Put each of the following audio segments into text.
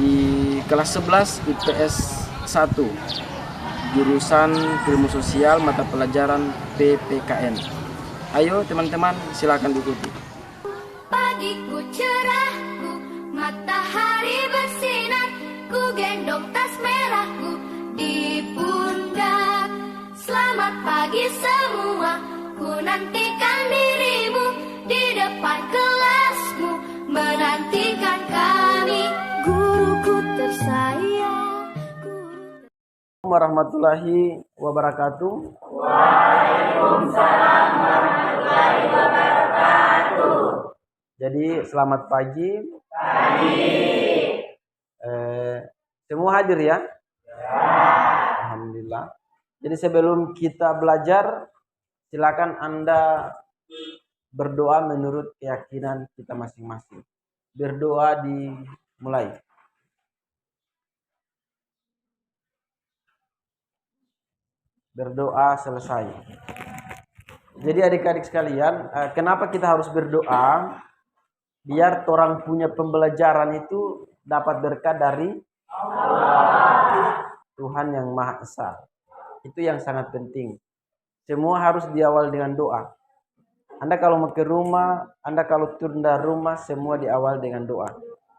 di kelas 11 IPS 1 jurusan Ilmu Sosial mata pelajaran PPKN. Ayo teman-teman, silakan diikuti. Pagiku cerahku, matahari bersinar, ku gendong tas merahku di pundak. Selamat pagi semua, ku nantikan dirimu di depan kelasmu, menantikan kami, guruku tersayang. Warahmatullahi wabarakatuh. Waalaikumsalam warahmatullahi wabarakatuh. Jadi selamat pagi. Semua hadir ya? Alhamdulillah. Jadi sebelum kita belajar, silakan Anda berdoa menurut keyakinan kita masing-masing. Berdoa dimulai. Berdoa selesai. Jadi adik-adik sekalian, kenapa kita harus berdoa? Biar orang punya pembelajaran itu dapat berkat dari Allah, Tuhan yang Maha Esa. Itu yang sangat penting. Semua harus diawali dengan doa. Anda kalau mau ke rumah, Anda kalau turun dari rumah, semua diawali dengan doa.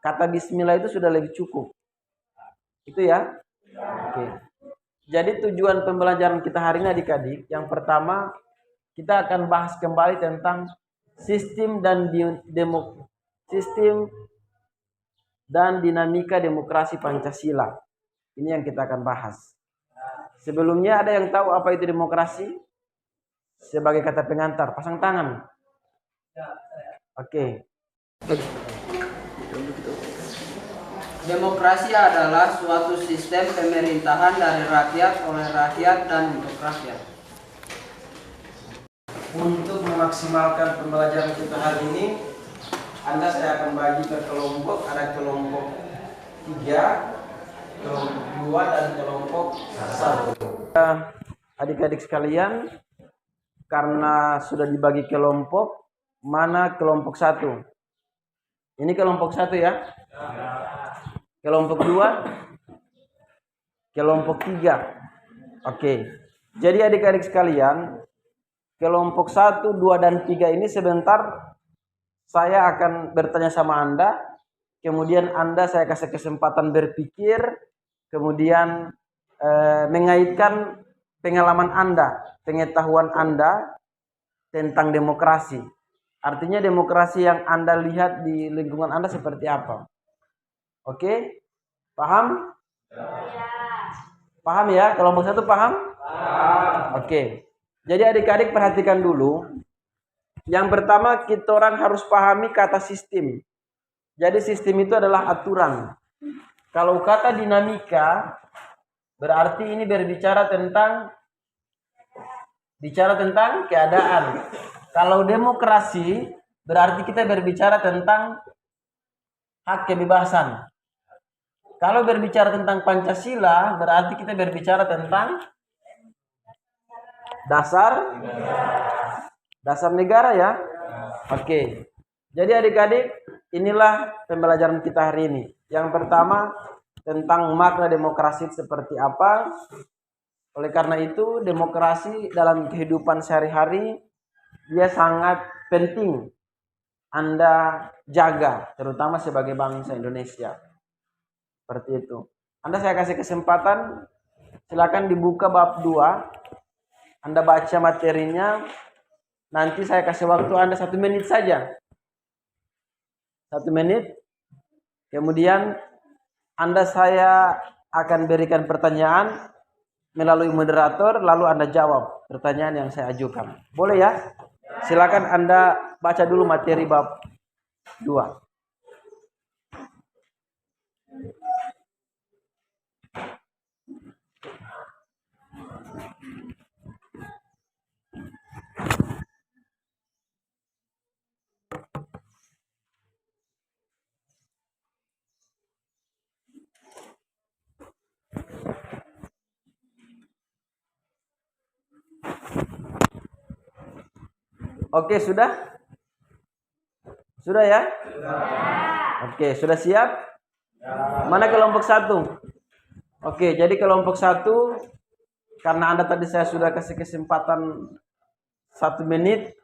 Kata bismillah itu sudah lebih cukup. Itu ya? Oke. Jadi tujuan pembelajaran kita hari ini adik-adik, yang pertama kita akan bahas kembali tentang sistem dan dinamika demokrasi Pancasila. Ini yang kita akan bahas. Sebelumnya ada yang tahu apa itu demokrasi? Sebagai kata pengantar, pasang tangan. Oke. Demokrasi adalah suatu sistem pemerintahan dari rakyat, oleh rakyat, dan untuk rakyat. Untuk memaksimalkan pembelajaran kita hari ini, saya akan bagi ke kelompok. Ada kelompok 3, kelompok 2, dan kelompok 1. Adik-adik sekalian, karena sudah dibagi kelompok, mana kelompok 1? Ini kelompok 1 ya? Kelompok 2, kelompok 3. Oke. Jadi adik-adik sekalian, kelompok 1, 2, dan 3 ini sebentar saya akan bertanya sama Anda. Kemudian saya kasih kesempatan berpikir. Kemudian mengaitkan pengalaman Anda, pengetahuan Anda tentang demokrasi. Artinya demokrasi yang Anda lihat di lingkungan Anda seperti apa. Oke, paham? Paham ya? Kelompok 1 paham? Oke. Jadi adik-adik perhatikan dulu. Yang pertama kita orang harus pahami kata sistem. Jadi sistem itu adalah aturan. Kalau kata dinamika berarti ini berbicara tentang keadaan. Kalau demokrasi berarti kita berbicara tentang hak kebebasan. Kalau berbicara tentang Pancasila, berarti kita berbicara tentang dasar negara ya. Oke. Jadi adik-adik, inilah pembelajaran kita hari ini. Yang pertama tentang makna demokrasi seperti apa. Oleh karena itu, demokrasi dalam kehidupan sehari-hari dia sangat penting Anda jaga, terutama sebagai bangsa Indonesia. Seperti itu. Saya kasih kesempatan, silakan dibuka bab 2. Anda baca materinya. Nanti saya kasih waktu Anda 1 menit saja. 1 menit. Kemudian saya akan berikan pertanyaan melalui moderator, lalu Anda jawab pertanyaan yang saya ajukan. Boleh ya? Silakan Anda baca dulu materi bab 2. Oke, sudah? Sudah ya? Sudah. Oke, sudah siap? Ya. Mana kelompok satu? Oke, jadi kelompok satu, karena Anda tadi saya sudah kasih kesempatan 1 menit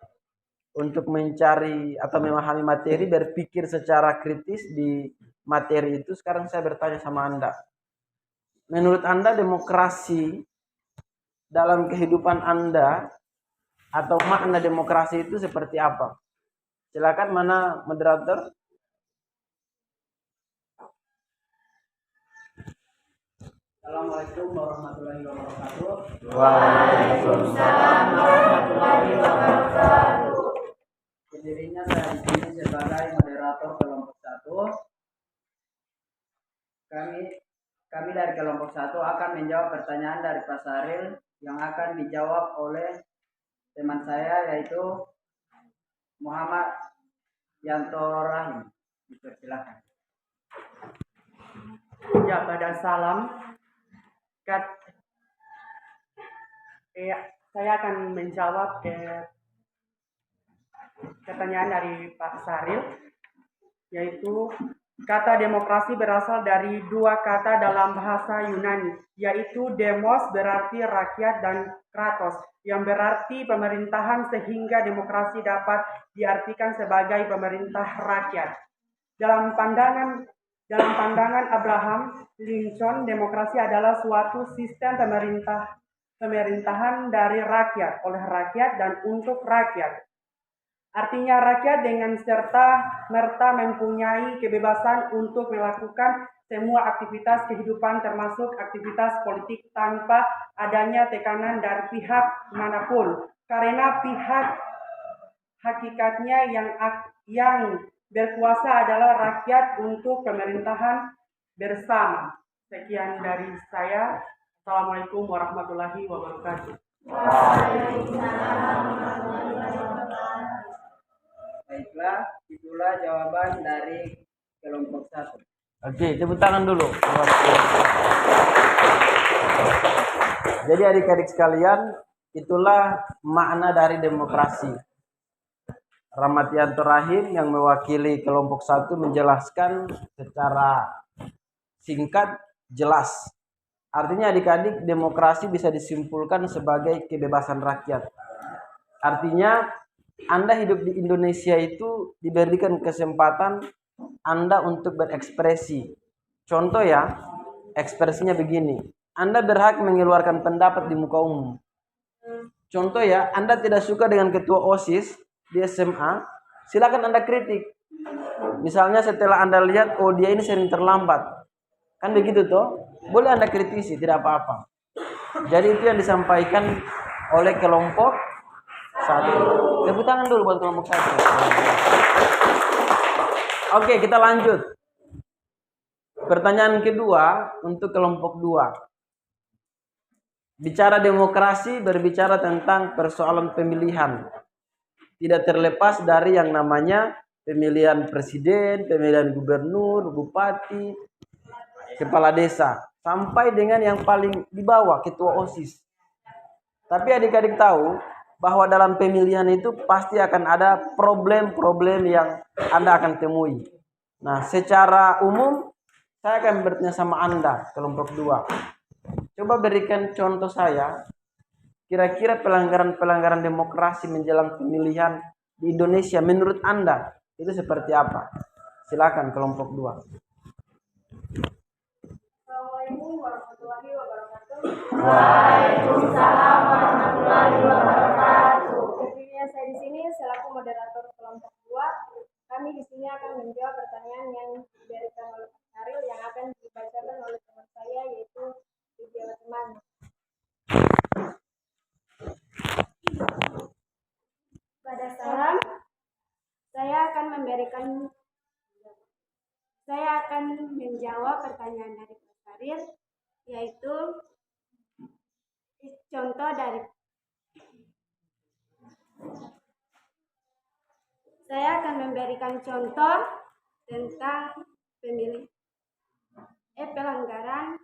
untuk mencari atau memahami materi, berpikir secara kritis di materi itu. Sekarang saya bertanya sama Anda. Menurut Anda demokrasi dalam kehidupan Anda atau makna demokrasi itu seperti apa? Silakan, mana moderator? Assalamualaikum warahmatullahi wabarakatuh. Waalaikumsalam warahmatullahi wabarakatuh. Dirinya saya di sini sebagai moderator kelompok 1. Kami dari kelompok 1 akan menjawab pertanyaan dari Pak Saril yang akan dijawab oleh teman saya, yaitu Muhammad Yanto Rahim. Silakan. Ya, pada salam. Saya akan menjawab pertanyaan dari Pak Saril, yaitu kata demokrasi berasal dari dua kata dalam bahasa Yunani, yaitu demos berarti rakyat dan kratos yang berarti pemerintahan, sehingga demokrasi dapat diartikan sebagai pemerintah rakyat. Dalam pandangan Abraham Lincoln, demokrasi adalah suatu sistem pemerintahan dari rakyat, oleh rakyat, dan untuk rakyat. Artinya rakyat dengan serta-merta mempunyai kebebasan untuk melakukan semua aktivitas kehidupan termasuk aktivitas politik tanpa adanya tekanan dari pihak manapun. Karena pihak hakikatnya yang berkuasa adalah rakyat untuk pemerintahan bersama. Sekian dari saya. Assalamualaikum warahmatullahi wabarakatuh. Baiklah, itulah jawaban dari kelompok 1. Oke, tepuk tangan dulu. Jadi adik-adik sekalian, itulah makna dari demokrasi. Rahmat Yanto Rahim yang mewakili kelompok 1 menjelaskan secara singkat, jelas. Artinya adik-adik, demokrasi bisa disimpulkan sebagai kebebasan rakyat. Artinya Anda hidup di Indonesia itu diberikan kesempatan Anda untuk berekspresi. Contoh ya, ekspresinya begini. Anda berhak mengeluarkan pendapat di muka umum. Contoh ya, Anda tidak suka dengan ketua OSIS di SMA, silakan Anda kritik. Misalnya setelah Anda lihat, oh dia ini sering terlambat. Kan begitu toh? Boleh Anda kritisi, tidak apa-apa. Jadi itu yang disampaikan oleh kelompok 1. Tepuk tangan dulu buat kelompok 1. Oke, kita lanjut. Pertanyaan kedua untuk kelompok 2. Bicara demokrasi berbicara tentang persoalan pemilihan. Tidak terlepas dari yang namanya pemilihan presiden, pemilihan gubernur, bupati, kepala desa, sampai dengan yang paling di bawah, ketua OSIS. Tapi adik-adik tahu bahwa dalam pemilihan itu pasti akan ada problem-problem yang Anda akan temui. Nah, secara umum saya akan bertanya sama Anda, kelompok 2. Coba berikan contoh saya, kira-kira pelanggaran-pelanggaran demokrasi menjelang pemilihan di Indonesia menurut Anda itu seperti apa? Silakan kelompok 2. Assalamualaikum warahmatullahi wabarakatuh. Waalaikumsalam warahmatullahi wabarakatuh. Tentunya saya di sini selaku moderator kelompok 2. Kami di sini akan menjawab pertanyaan yang diberikan oleh Pak Saril yang akan dibacakan oleh teman saya, yaitu Widya Watmana. Pada salam, saya akan menjawab pertanyaan dari Pak Saril, yaitu contoh dari saya akan memberikan contoh tentang pelanggaran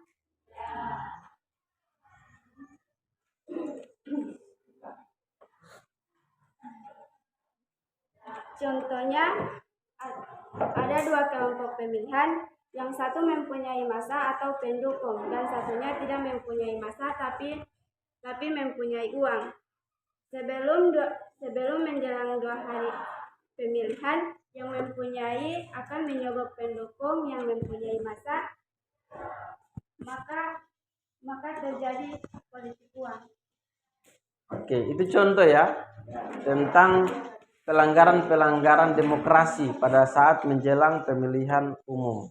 contohnya ada dua kelompok pemilihan, Yang satu mempunyai massa atau pendukung dan satunya tidak mempunyai massa tapi mempunyai uang. Sebelum menjelang 2 hari pemilihan, yang mempunyai akan menyogok pendukung yang mempunyai massa, maka terjadi politik uang. Oke, itu contoh ya tentang pelanggaran-pelanggaran demokrasi pada saat menjelang pemilihan umum.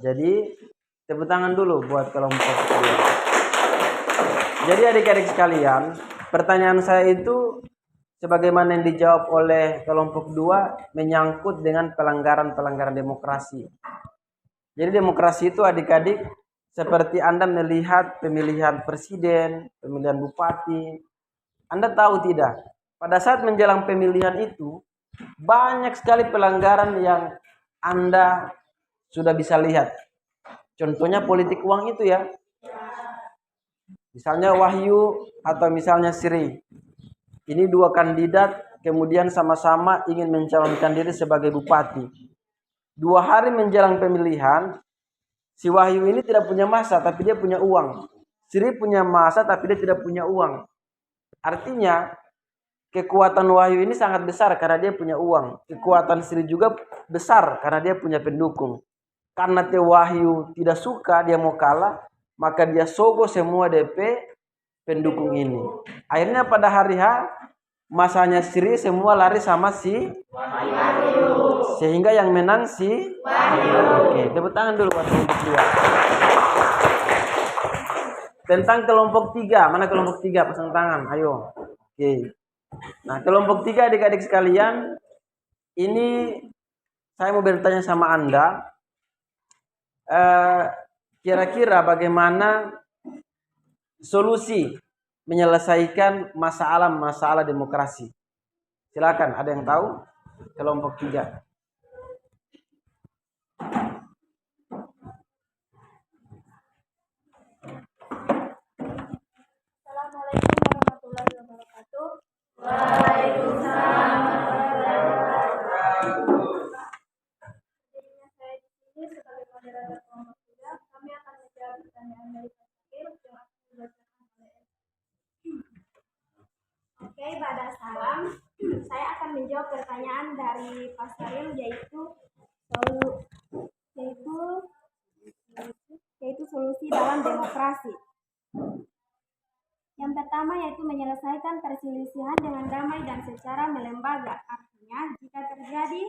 Jadi tepuk tangan dulu buat kelompok kedua. Jadi adik-adik sekalian, pertanyaan saya itu sebagaimana yang dijawab oleh kelompok 2 menyangkut dengan pelanggaran-pelanggaran demokrasi. Jadi demokrasi itu adik-adik seperti Anda melihat pemilihan presiden, pemilihan bupati. Anda tahu tidak? Pada saat menjelang pemilihan itu banyak sekali pelanggaran yang Anda sudah bisa lihat. Contohnya politik uang itu ya. Misalnya Wahyu atau misalnya Sri. Ini 2 kandidat kemudian sama-sama ingin mencalonkan diri sebagai bupati. 2 hari menjelang pemilihan, si Wahyu ini tidak punya massa tapi dia punya uang. Sri punya massa tapi dia tidak punya uang. Artinya kekuatan Wahyu ini sangat besar karena dia punya uang. Kekuatan Sri juga besar karena dia punya pendukung. Karena Wahyu tidak suka, dia mau kalah, maka dia sogo semua DP pendukung ini. Akhirnya pada hari H, masanya Sri semua lari sama si Wahyu. Sehingga yang menang si Wahyu. Oke, tepuk tangan dulu buat kelompok 2. Tentang kelompok 3, mana kelompok 3? Pasang tangan, ayo. Oke. Nah, kelompok 3 adik-adik sekalian, ini saya mau bertanya sama Anda. Kira-kira bagaimana solusi menyelesaikan masalah demokrasi? Silakan, ada yang tahu? Kelompok 3. Assalamualaikum warahmatullahi wabarakatuh. Waalaikumsalam warahmatullahi wabarakatuh. Saya di sini sebagai moderator kelompok 3, kami akan menjawab pertanyaan dari Pak Sakir yang akan dibacakan oleh Oke, pada salam. Saya akan menjawab pertanyaan dari Pak Saril yaitu solusi dalam demokrasi. Yang pertama yaitu menyelesaikan perselisihan dengan damai dan secara melembaga. Artinya, jika terjadi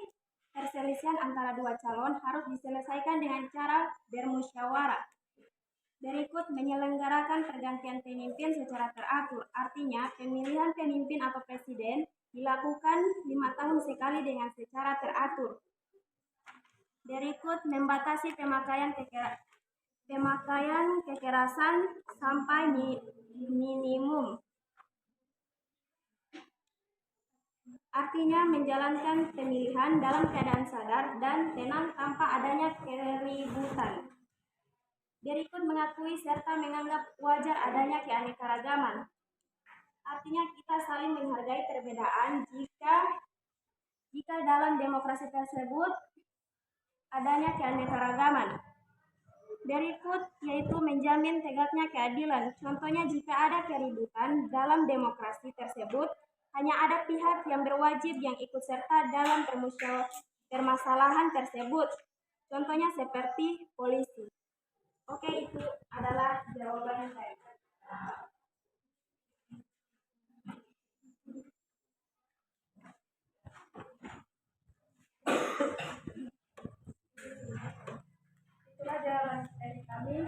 perselisihan antara 2 calon harus diselesaikan dengan cara bermusyawarah. Berikut menyelenggarakan pergantian pemimpin secara teratur. Artinya, pemilihan pemimpin atau presiden dilakukan 5 tahun sekali dengan secara teratur. Berikut membatasi pemakaian kekerasan sampai minimum. Artinya menjalankan pemilihan dalam keadaan sadar dan tenang tanpa adanya keributan. Berikut mengakui serta menganggap wajar adanya keanekaragaman. Artinya kita saling menghargai perbedaan jika dalam demokrasi tersebut adanya keanekaragaman. Berikut yaitu menjamin tegaknya keadilan. Contohnya jika ada keributan dalam demokrasi tersebut, hanya ada pihak yang berwajib yang ikut serta dalam permasalahan tersebut. Contohnya seperti polisi. Oke, itu adalah jawaban saya. Itulah jawaban dari kami.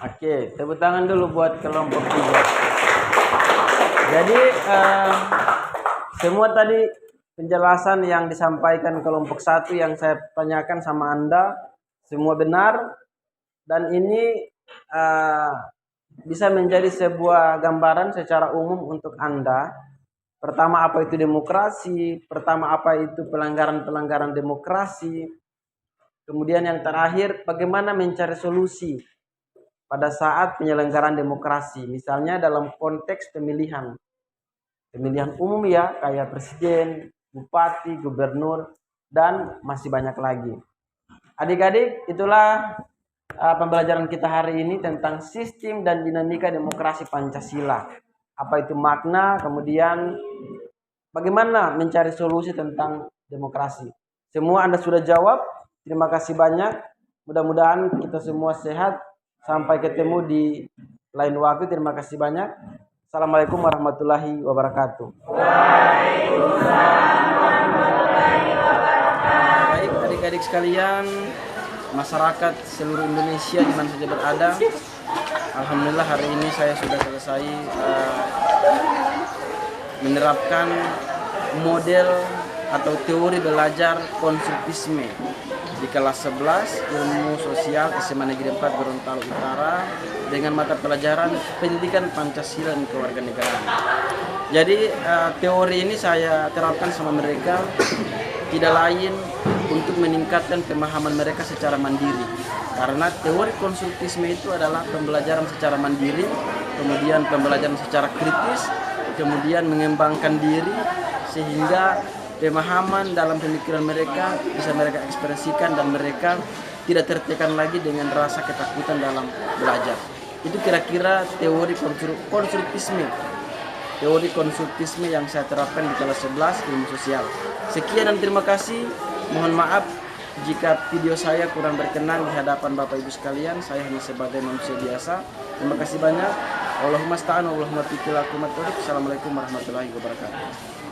Oke, tepuk tangan dulu buat kelompok 3. Jadi semua tadi penjelasan yang disampaikan kelompok 1 yang saya tanyakan sama Anda semua benar, dan ini bisa menjadi sebuah gambaran secara umum untuk Anda. Pertama, apa itu demokrasi? Pertama, apa itu pelanggaran-pelanggaran demokrasi? Kemudian yang terakhir, bagaimana mencari solusi pada saat penyelenggaraan demokrasi. Misalnya dalam konteks pemilihan umum ya, kayak presiden, bupati, gubernur, dan masih banyak lagi. Adik-adik, itulah pembelajaran kita hari ini tentang sistem dan dinamika demokrasi Pancasila. Apa itu makna, kemudian bagaimana mencari solusi tentang demokrasi. Semua Anda sudah jawab. Terima kasih banyak. Mudah-mudahan kita semua sehat. Sampai ketemu di lain waktu. Terima kasih banyak. Assalamualaikum warahmatullahi wabarakatuh. Baik adik-adik sekalian, masyarakat seluruh Indonesia di mana saja berada, alhamdulillah hari ini saya sudah selesai menerapkan model atau teori belajar konstruktisme di kelas 11 ilmu sosial SMA Negeri 4 Gorontalo Utara dengan mata pelajaran pendidikan Pancasila dan kewarganegaraan. Jadi teori ini saya terapkan sama mereka tidak lain untuk meningkatkan pemahaman mereka secara mandiri. Karena teori konstruktisme itu adalah pembelajaran secara mandiri, kemudian pembelajaran secara kritis, kemudian mengembangkan diri sehingga pemahaman dalam pemikiran mereka bisa mereka ekspresikan dan mereka tidak tertekan lagi dengan rasa ketakutan dalam belajar. Itu kira-kira teori konstruktisme. Teori konstruktisme yang saya terapkan di kelas 11 ilmu sosial. Sekian dan terima kasih. Mohon maaf jika video saya kurang berkenan di hadapan Bapak Ibu sekalian. Saya hanya sebagai manusia biasa. Terima kasih banyak. Allahumma sta'an Allahumma tawfiq. Assalamualaikum warahmatullahi wabarakatuh.